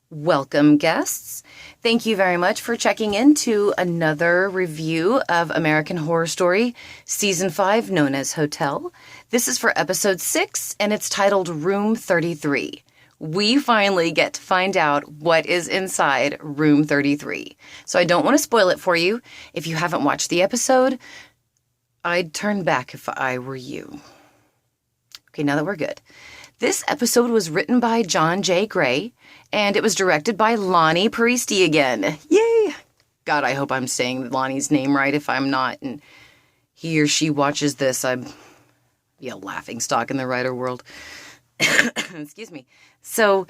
Welcome, guests. Thank you very much for checking in to another review of American Horror Story, Season 5, known as Hotel. This is for Episode 6, and it's titled Room 33. We finally get to find out what is inside Room 33. So I don't want to spoil it for you. If you haven't watched the episode, I'd turn back if I were you. Okay, now that we're good. This episode was written by John J. Gray, and it was directed by Loni Peristere again. Yay! God, I hope I'm saying Lonnie's name right. If I'm not, and he or she watches this, I'm a laughing stock in the writer world. Excuse me. So,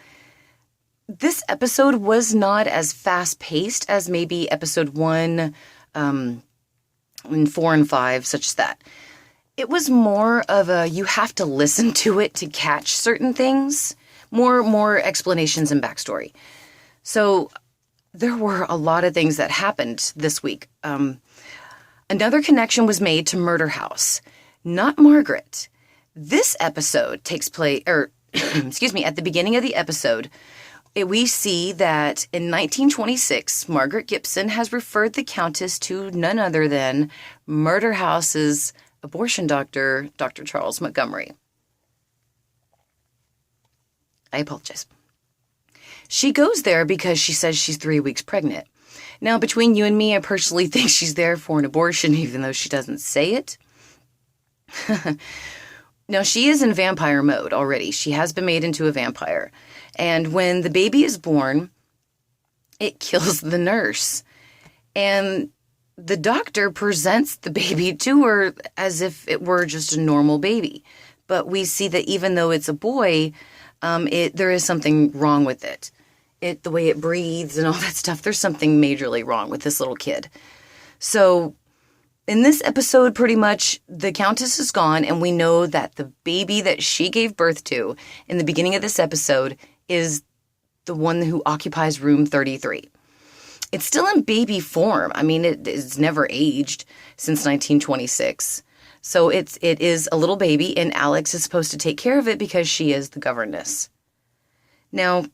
this episode was not as fast-paced as maybe episode 1, and 4 and 5, such as that. It was more of a, you have to listen to it to catch certain things, more explanations and backstory. So there were a lot of things that happened this week. Another connection was made to Murder House, not Margaret. This episode takes place, excuse me, at the beginning of the episode, we see that in 1926, Margaret Gibson has referred the Countess to none other than Murder House's abortion doctor, Dr. Charles Montgomery. I apologize. She goes there because she says she's 3 weeks pregnant. Now, between you and me, I personally think she's there for an abortion, even though she doesn't say it. Now, she is in vampire mode already. She has been made into a vampire. And when the baby is born, it kills the nurse. And the doctor presents the baby to her as if it were just a normal baby. But we see that even though it's a boy, there is something wrong with it. The way it breathes and all that stuff, there's something majorly wrong with this little kid. So in this episode, pretty much, the Countess is gone, and we know that the baby that she gave birth to in the beginning of this episode is the one who occupies room 33. It's still in baby form. I mean, it's never aged since 1926. So it is a little baby, and Alex is supposed to take care of it because she is the governess. Now,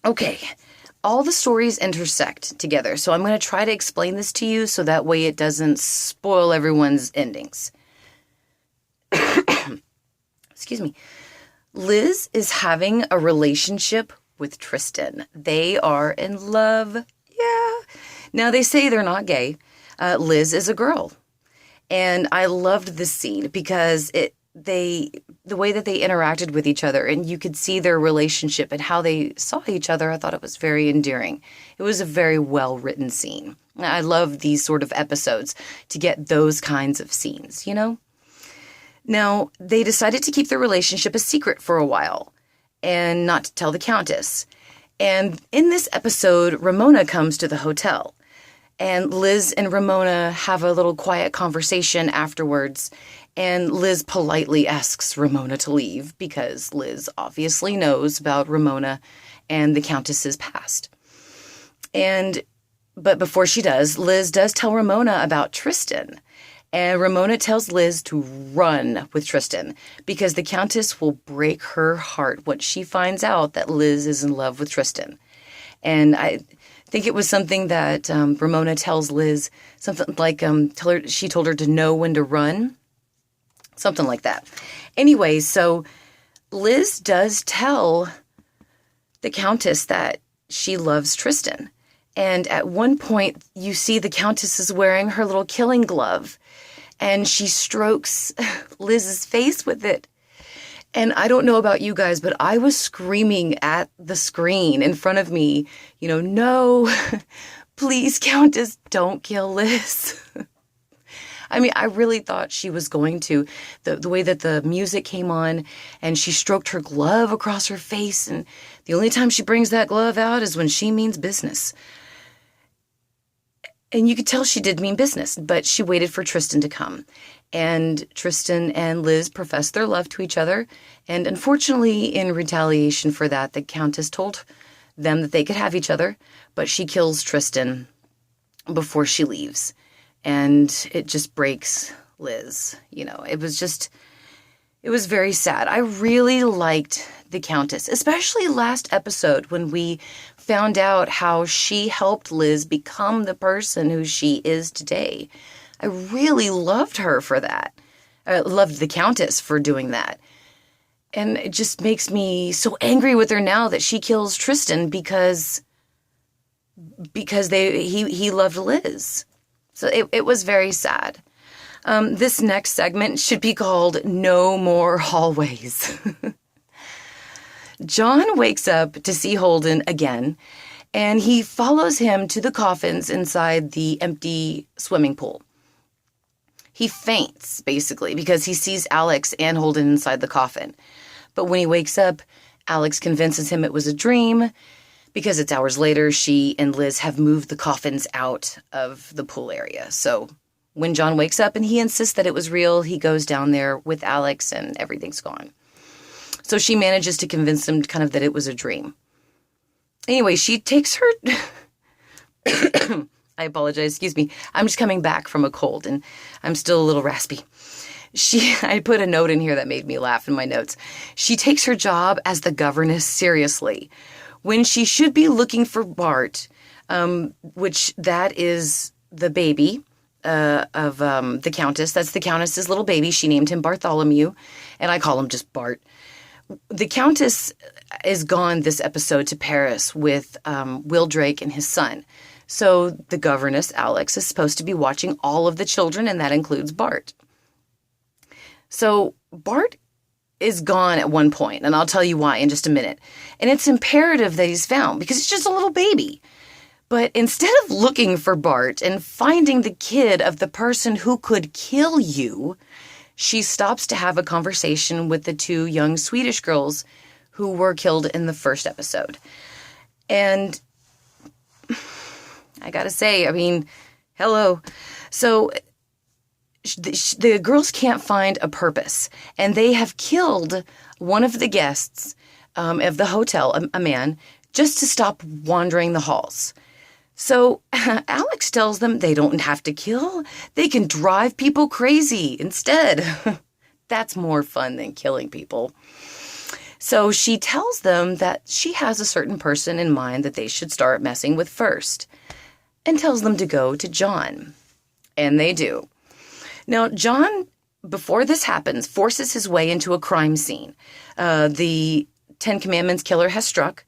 okay, all the stories intersect together. So I'm going to try to explain this to you so that way it doesn't spoil everyone's endings. Excuse me. Liz is having a relationship with Tristan. They are in love. Yeah. Now, they say they're not gay. Liz is a girl. And I loved this scene because the way that they interacted with each other, and you could see their relationship and how they saw each other, I thought it was very endearing. It was a very well-written scene. I love these sort of episodes to get those kinds of scenes, you know? Now, they decided to keep their relationship a secret for a while and not to tell the Countess. And in this episode, Ramona comes to the hotel. And Liz and Ramona have a little quiet conversation afterwards. And Liz politely asks Ramona to leave because Liz obviously knows about Ramona and the Countess's past. But before she does, Liz does tell Ramona about Tristan. And Ramona tells Liz to run with Tristan because the Countess will break her heart once she finds out that Liz is in love with Tristan. And I think it was something that Ramona tells Liz, something like she told her to know when to run, something like that. Anyway, so Liz does tell the Countess that she loves Tristan. And at one point, you see the Countess is wearing her little killing glove, and she strokes Liz's face with it. And I don't know about you guys, but I was screaming at the screen in front of me, no, please, Countess, don't kill Liz. I mean, I really thought she was going to. The way that the music came on and she stroked her glove across her face, and the only time she brings that glove out is when she means business. And you could tell she did mean business, but she waited for Tristan to come. And Tristan and Liz professed their love to each other. And unfortunately, in retaliation for that, the Countess told them that they could have each other, but she kills Tristan before she leaves. And it just breaks Liz. It It was very sad. I really liked the Countess, especially last episode when we found out how she helped Liz become the person who she is today. I really loved her for that. I loved the Countess for doing that. And it just makes me so angry with her now that she kills Tristan because he loved Liz. So it was very sad. This next segment should be called No More Hallways. John wakes up to see Holden again, and he follows him to the coffins inside the empty swimming pool. He faints, basically, because he sees Alex and Holden inside the coffin. But when he wakes up, Alex convinces him it was a dream, because it's hours later, she and Liz have moved the coffins out of the pool area. So when John wakes up and he insists that it was real, he goes down there with Alex and everything's gone. So she manages to convince him kind of that it was a dream. Anyway, she takes her... I apologize, excuse me. I'm just coming back from a cold and I'm still a little raspy. I put a note in here that made me laugh in my notes. She takes her job as the governess seriously when she should be looking for Bart, which that is the baby of the Countess. That's the Countess's little baby. She named him Bartholomew, and I call him just Bart. The Countess is gone this episode to Paris with Will Drake and his son. So the governess, Alex, is supposed to be watching all of the children, and that includes Bart. So Bart is gone at one point, and I'll tell you why in just a minute. And it's imperative that he's found because it's just a little baby. But instead of looking for Bart and finding the kid of the person who could kill you, she stops to have a conversation with the two young Swedish girls who were killed in the first episode. And I gotta say, I mean, hello. So the girls can't find a purpose, and they have killed one of the guests of the hotel, a man, just to stop wandering the halls. So Alex tells them they don't have to kill. They can drive people crazy instead. That's more fun than killing people. So she tells them that she has a certain person in mind that they should start messing with first, and tells them to go to John. And they do. Now, John, before this happens, forces his way into a crime scene. The Ten Commandments killer has struck.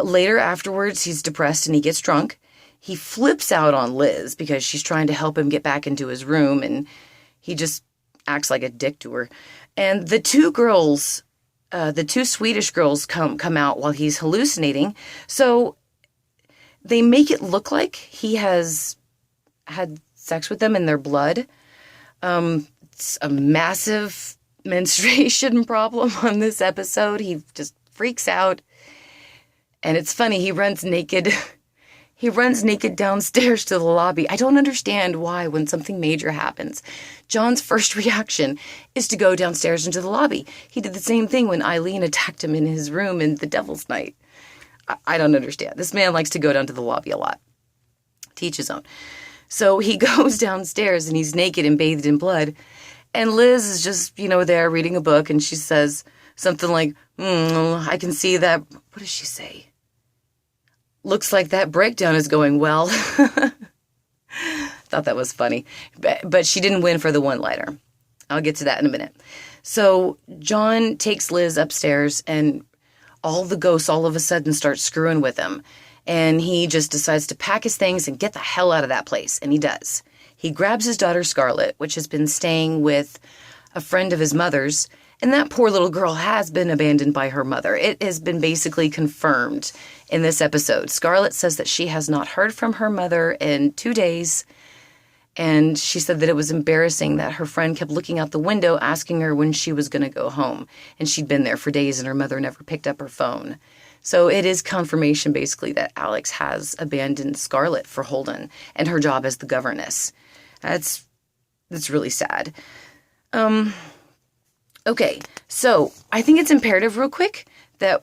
Later, afterwards, he's depressed and he gets drunk. He flips out on Liz because she's trying to help him get back into his room, and he just acts like a dick to her. And the two girls, the two Swedish girls come out while he's hallucinating. So they make it look like he has had sex with them in their blood. It's a massive menstruation problem on this episode. He just freaks out. And it's funny, he runs naked. He runs naked downstairs to the lobby. I don't understand why, when something major happens, John's first reaction is to go downstairs into the lobby. He did the same thing when Eileen attacked him in his room in The Devil's Night. I don't understand. This man likes to go down to the lobby a lot. Teach his own. So he goes downstairs and he's naked and bathed in blood. And Liz is just, there reading a book, and she says something like, I can see that. What does she say? Looks like that breakdown is going well. Thought that was funny. But she didn't win for the one-liner. I'll get to that in a minute. So John takes Liz upstairs, and all the ghosts all of a sudden start screwing with him. And he just decides to pack his things and get the hell out of that place. And he does. He grabs his daughter Scarlett, which has been staying with a friend of his mother's. And that poor little girl has been abandoned by her mother. It has been basically confirmed in this episode. Scarlett says that she has not heard from her mother in 2 days. And she said that it was embarrassing that her friend kept looking out the window asking her when she was going to go home. And she'd been there for days and her mother never picked up her phone. So it is confirmation, basically, that Alex has abandoned Scarlett for Holden and her job as the governess. That's really sad. Okay, so I think it's imperative real quick that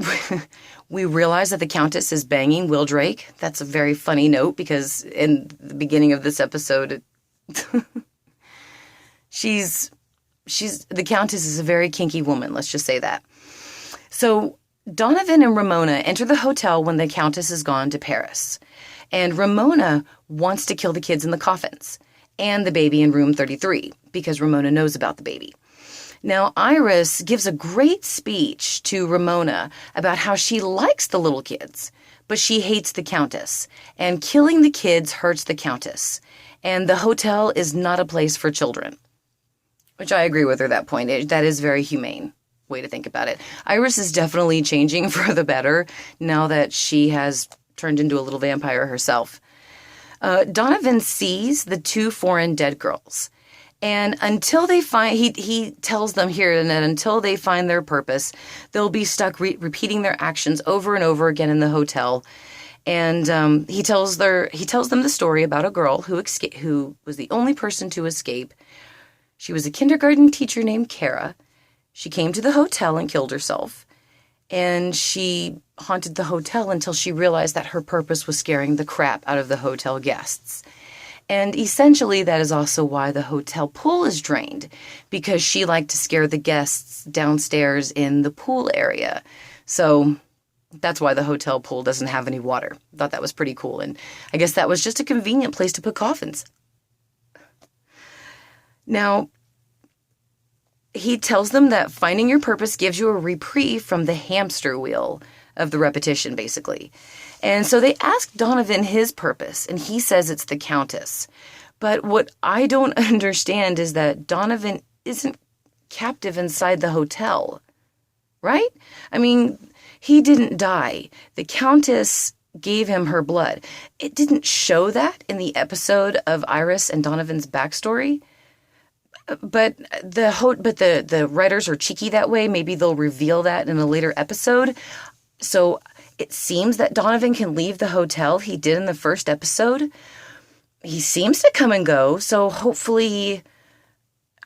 we realize that the Countess is banging Will Drake. That's a very funny note because in the beginning of this episode, she's the Countess is a very kinky woman, let's just say that. So Donovan and Ramona enter the hotel when the Countess has gone to Paris. And Ramona wants to kill the kids in the coffins and the baby in room 33 because Ramona knows about the baby. Now, Iris gives a great speech to Ramona about how she likes the little kids, but she hates the Countess, and killing the kids hurts the Countess, and the hotel is not a place for children, which I agree with her at that point. That is very humane way to think about it. Iris is definitely changing for the better now that she has turned into a little vampire herself. Donovan sees the 2 foreign dead girls. And until they find, he tells them here that until they find their purpose, they'll be stuck repeating their actions over and over again in the hotel. And he tells them the story about a girl who was the only person to escape. She was a kindergarten teacher named Kara. She came to the hotel and killed herself. And she haunted the hotel until she realized that her purpose was scaring the crap out of the hotel guests. And essentially, that is also why the hotel pool is drained, because she liked to scare the guests downstairs in the pool area. So that's why the hotel pool doesn't have any water. Thought that was pretty cool. And I guess that was just a convenient place to put coffins. Now, he tells them that finding your purpose gives you a reprieve from the hamster wheel of the repetition, basically. And so they ask Donovan his purpose, and he says it's the Countess. But what I don't understand is that Donovan isn't captive inside the hotel, right? I mean, he didn't die. The Countess gave him her blood. It didn't show that in the episode of Iris and Donovan's backstory. But the writers are cheeky that way. Maybe they'll reveal that in a later episode. So it seems that Donovan can leave the hotel. He did in the first episode. He seems to come and go. So hopefully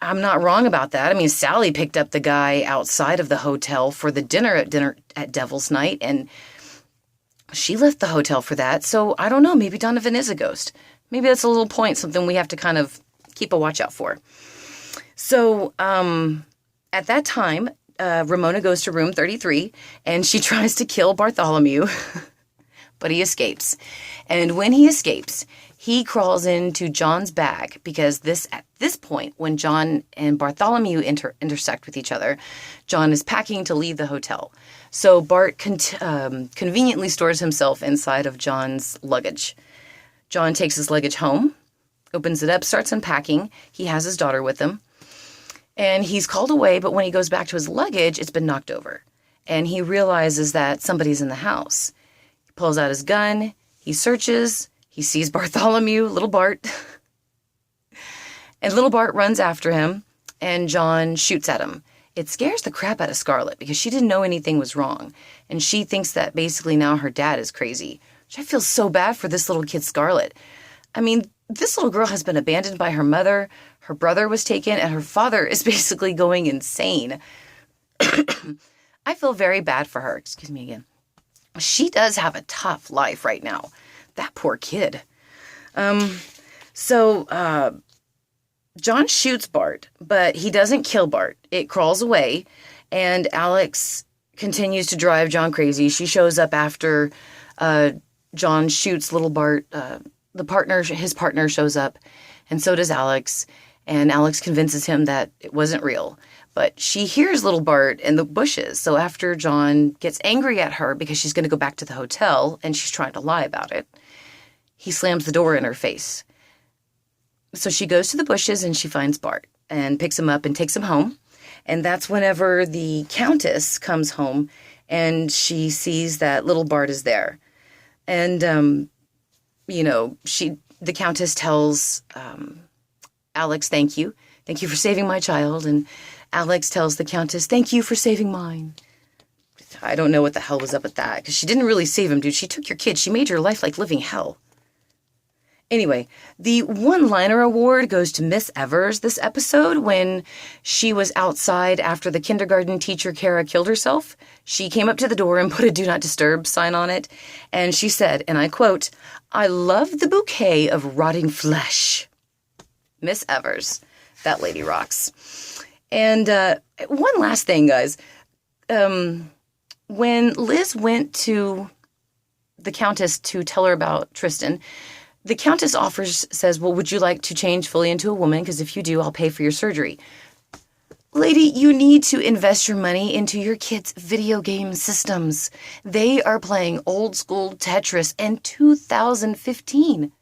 I'm not wrong about that. I mean, Sally picked up the guy outside of the hotel for the dinner at Devil's Night, and she left the hotel for that. So I don't know. Maybe Donovan is a ghost. Maybe that's a little point, something we have to kind of keep a watch out for. So at that time, Ramona goes to room 33, and she tries to kill Bartholomew, but he escapes. And when he escapes, he crawls into John's bag, because at this point, when John and Bartholomew intersect with each other, John is packing to leave the hotel. So Bart conveniently stores himself inside of John's luggage. John takes his luggage home, opens it up, starts unpacking. He has his daughter with him. And he's called away, but when he goes back to his luggage, it's been knocked over. And he realizes that somebody's in the house. He pulls out his gun, he searches, he sees Bartholomew, little Bart. And little Bart runs after him, and John shoots at him. It scares the crap out of Scarlett, because she didn't know anything was wrong. And she thinks that basically now her dad is crazy. Which I feel so bad for this little kid, Scarlett. I mean, this little girl has been abandoned by her mother. Her brother was taken, and her father is basically going insane. I feel very bad for her. Excuse me again. She does have a tough life right now. That poor kid. So John shoots Bart, but he doesn't kill Bart. It crawls away, and Alex continues to drive John crazy. She shows up after John shoots little Bart. His partner shows up, and so does Alex. And Alex convinces him that it wasn't real. But she hears little Bart in the bushes. So after John gets angry at her because she's going to go back to the hotel and she's trying to lie about it, he slams the door in her face. So she goes to the bushes and she finds Bart and picks him up and takes him home. And that's whenever the Countess comes home and she sees that little Bart is there. And, the Countess tells Alex, thank you. Thank you for saving my child. And Alex tells the Countess, thank you for saving mine. I don't know what the hell was up with that, because she didn't really save him, dude. She took your kid. She made your life like living hell. Anyway, the one-liner award goes to Miss Evers this episode when she was outside after the kindergarten teacher, Kara, killed herself. She came up to the door and put a do not disturb sign on it. And she said, and I quote, "I love the bouquet of rotting flesh." Miss Evers. That lady rocks. And one last thing, guys. When Liz went to the Countess to tell her about Tristan, the Countess says, well, would you like to change fully into a woman? Because if you do, I'll pay for your surgery. Lady, you need to invest your money into your kids' video game systems. They are playing old school Tetris in 2015.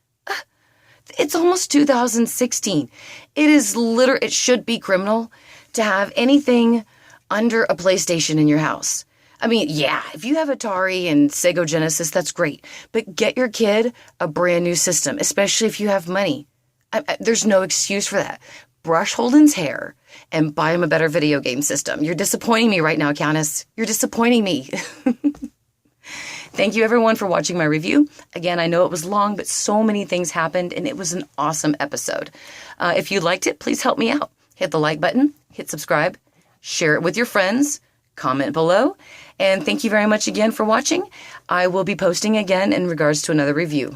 It's almost 2016. It should be criminal to have anything under a PlayStation in your house. I mean, yeah, if you have Atari and Sega Genesis, that's great. But get your kid a brand new system, especially if you have money. There's no excuse for that. Brush Holden's hair and buy him a better video game system. You're disappointing me right now, Countess. You're disappointing me. Thank you, everyone, for watching my review. Again, I know it was long, but so many things happened, and it was an awesome episode. If you liked it, please help me out. Hit the like button, hit subscribe, share it with your friends, comment below, and thank you very much again for watching. I will be posting again in regards to another review.